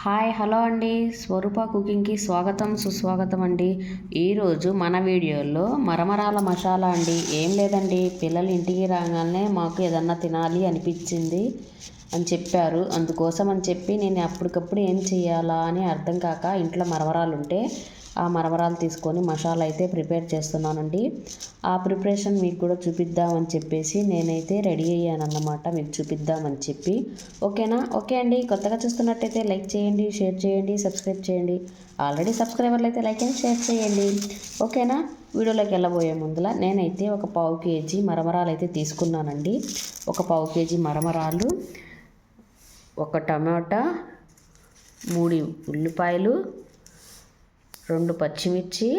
Hi hello అండి, స్వరూప కుకింగ్కి స్వాగతం సుస్వాగతం అండి. ఈరోజు మన వీడియోలో మరమరాల మసాలా అండి. ఏం లేదండి, పిల్లలు ఇంటికి రాగానే మాకు ఏదన్నా తినాలి అనిపించింది అని చెప్పారు. అందుకోసం అని చెప్పి నేను అప్పటికప్పుడు ఏం చేయాలా అని అర్థం కాక ఇంట్లో మరమరాలు ఉంటే ఆ మరమరాలు తీసుకొని మసాలా అయితే ప్రిపేర్ చేస్తున్నానండి. ఆ ప్రిపరేషన్ మీకు కూడా చూపిద్దామని చెప్పేసి నేనైతే రెడీ అయ్యానన్నమాట, మీకు చూపిద్దామని చెప్పి. ఓకేనా? ఓకే అండి. కొత్తగా చూస్తున్నట్టయితే లైక్ చేయండి, షేర్ చేయండి, సబ్స్క్రైబ్ చేయండి. ఆల్రెడీ సబ్స్క్రైబర్లు అయితే లైక్ అండ్ షేర్ చేయండి. ఓకేనా? వీడియోలోకి వెళ్ళబోయే ముందులా నేనైతే ఒక పావు కేజీ మరమరాలు అయితే తీసుకున్నానండి. ఒక పావు కేజీ మరమరాలు, ఒక టమాటా, 3 ఉల్లిపాయలు, 2 పచ్చిమిర్చి,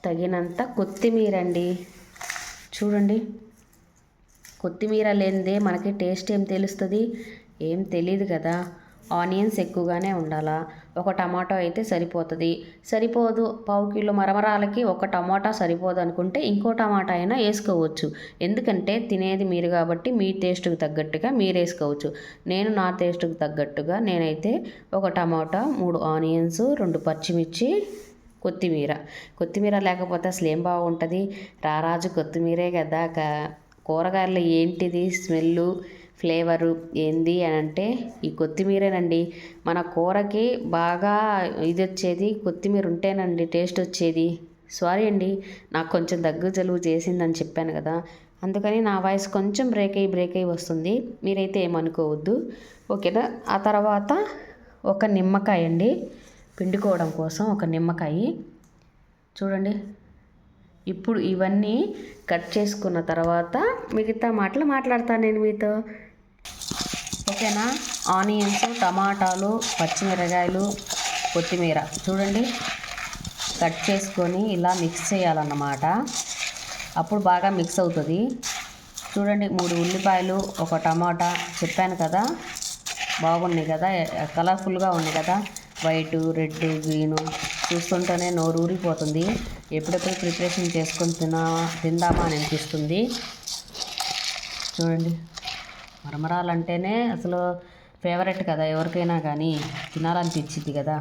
తగినంత కొత్తిమీర అండి. చూడండి, కొత్తిమీర లేనిదే మనకి టేస్ట్ ఏం తెలుస్తుంది? ఏం తెలియదు కదా. ఆనియన్స్ ఎక్కువగానే ఉండాలా. ఒక టమాటో అయితే సరిపోదు. పావు కిలో మరమరాలకి ఒక టమాటా సరిపోదు అనుకుంటే ఇంకో టమాటా అయినా వేసుకోవచ్చు. ఎందుకంటే తినేది మీరు కాబట్టి మీ టేస్ట్కి తగ్గట్టుగా మీరు వేసుకోవచ్చు. నేను నా టేస్ట్కి తగ్గట్టుగా నేనైతే ఒక టమాటా, 3 ఆనియన్స్, 2 పచ్చిమిర్చి, కొత్తిమీర లేకపోతే అసలు ఏం బాగుంటుంది? రారాజు కొత్తిమీరే కదా. కూరగాయలు ఏంటిది స్మెల్లు, ఫ్లేవరు ఏంది అని అంటే ఈ కొత్తిమీరేనండి. మన కూరకి బాగా ఇది వచ్చేది కొత్తిమీర ఉంటేనండి, టేస్ట్ వచ్చేది. సారీ అండి, నాకు కొంచెం దగ్గు జలుబు చేసిందని చెప్పాను కదా, అందుకని నా వాయిస్ కొంచెం బ్రేక్ అయ్యి వస్తుంది. మీరైతే ఏమనుకోవద్దు. ఓకేనా? ఆ తర్వాత ఒక నిమ్మకాయ అండి, పిండుకోవడం కోసం ఒక నిమ్మకాయ. చూడండి, ఇప్పుడు ఇవన్నీ కట్ చేసుకున్న తర్వాత మిగతా మాటలు మాట్లాడతాను నేను మీతో. ఓకేనా? ఆనియన్స్, టమాటాలు, పచ్చిమిరకాయలు, కొత్తిమీర చూడండి కట్ చేసుకొని ఇలా మిక్స్ చేయాలన్నమాట. అప్పుడు బాగా మిక్స్ అవుతుంది. చూడండి, 3 ఉల్లిపాయలు, ఒక టమాటా చెప్పాను కదా, బాగున్నాయి కదా, కలర్ఫుల్గా ఉన్నాయి కదా, వైటు, రెడ్, గ్రీను. చూస్తుంటేనే నోరు ఊరిపోతుంది. ఎప్పుడెప్పుడు ప్రిపరేషన్ చేసుకొని తిందామా అని అనిపిస్తుంది. చూడండి, మరమరాలు అంటేనే అసలు ఫేవరెట్ కదా, ఎవరికైనా కానీ తినాలనిపించింది కదా.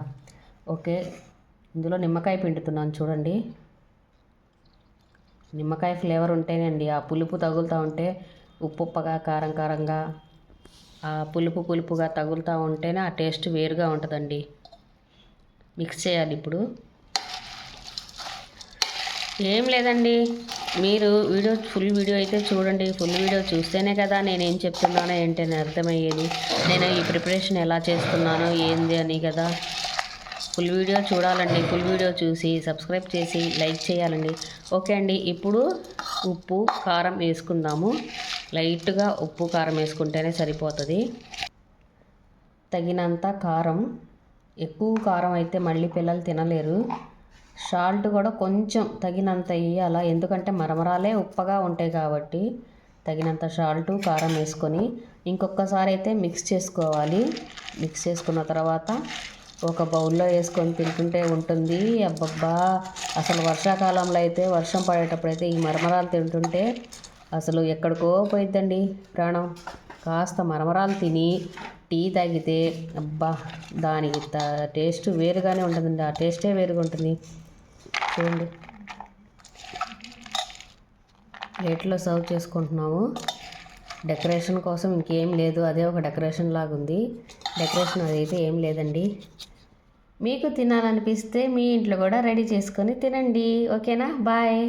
ఓకే, ఇందులో నిమ్మకాయ పిండుతున్నాను. చూడండి, నిమ్మకాయ ఫ్లేవర్ ఉంటేనండి, ఆ పులుపు తగులుతూ ఉంటే ఉప్పుగా కారంగా ఆ పులుపుగా తగులుతూ ఉంటేనే ఆ టేస్ట్ వేరుగా ఉంటుందండి. మిక్స్ చేయాలి. ఇప్పుడు ఏం లేదండి, మీరు ఫుల్ వీడియో అయితే చూడండి. ఫుల్ వీడియో చూస్తేనే కదా నేనేం చెప్తున్నానో ఏంటని అర్థమయ్యేది. నేను ఈ ప్రిపరేషన్ ఎలా చేస్తున్నానో ఏంది అని కదా. ఫుల్ వీడియో చూడాలండి. ఫుల్ వీడియో చూసి సబ్స్క్రైబ్ చేసి లైక్ చేయాలండి. ఓకే అండి, ఇప్పుడు ఉప్పు కారం వేసుకుందాము. లైట్గా ఉప్పు కారం వేసుకుంటేనే సరిపోతుంది. తగినంత కారం, ఎక్కువ కారం అయితే మళ్ళీ పిల్లలు తినలేరు. సాల్ట్ కూడా కొంచెం తగినంత వేయాలా, ఎందుకంటే మరమరాలే ఉప్పగా ఉంటాయి కాబట్టి తగినంత సాల్టు, కారం వేసుకొని ఇంకొకసారి అయితే మిక్స్ చేసుకోవాలి. మిక్స్ చేసుకున్న తర్వాత ఒక బౌల్లో వేసుకొని తింటుంటే ఉంటుంది. అబ్బబ్బా, అసలు వర్షాకాలంలో అయితే, వర్షం పడేటప్పుడు అయితే ఈ మరమరాలు తింటుంటే అసలు ఎక్కడికో పోయిద్దండి ప్రాణం. కాస్త మరమరాలు తిని టీ తాగితే అబ్బా, దానికి టేస్ట్ వేరుగానే ఉంటుందండి. ఆ టేస్టే వేరుగా ఉంటుంది. చూడండి, ప్లేట్లో సర్వ్ చేసుకుంటున్నాము. డెకరేషన్ కోసం ఇంకేం లేదు, అదే ఒక డెకరేషన్ లాగా ఉంది. డెకరేషన్ అదైతే ఏం లేదండి. మీకు తినాలనిపిస్తే మీ ఇంట్లో కూడా రెడీ చేసుకొని తినండి. ఓకేనా? బాయ్.